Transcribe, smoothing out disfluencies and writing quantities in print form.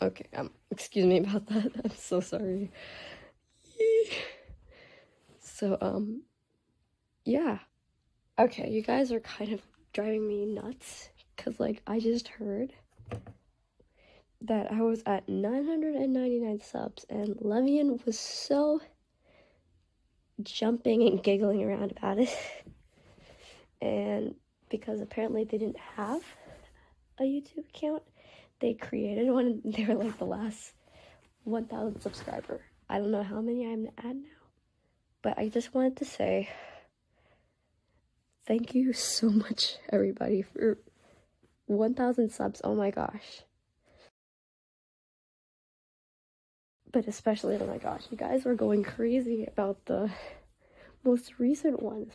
Okay, excuse me about that. I'm so sorry. So, yeah. Okay, you guys are kind of driving me nuts because, like, I just heard that I was at 999 subs and Levian was so jumping and giggling around about it. And because apparently they didn't have a YouTube account, they created one and they were like the last 1,000 subscriber. I don't know how many I'm at now, but I just wanted to say thank you so much, everybody, for 1,000 subs. Oh my gosh. But especially, oh my gosh, you guys were going crazy about the most recent ones.